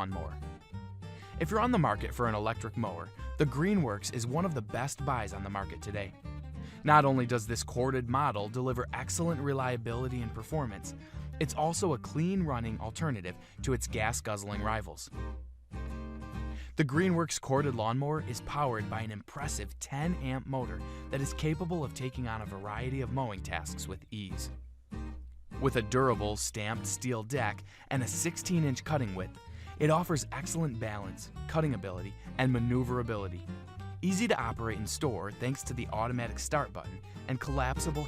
lawnmower. If you're on the market for an electric mower, the GreenWorks is one of the best buys on the market today. Not only does this corded model deliver excellent reliability and performance, it's also a clean running alternative to its gas-guzzling rivals. The GreenWorks corded lawnmower is powered by an impressive 10-amp motor that is capable of taking on a variety of mowing tasks with ease. With a durable stamped steel deck and a 16-inch cutting width, it offers excellent balance, cutting ability, and maneuverability. Easy to operate and store thanks to the automatic start button and collapsible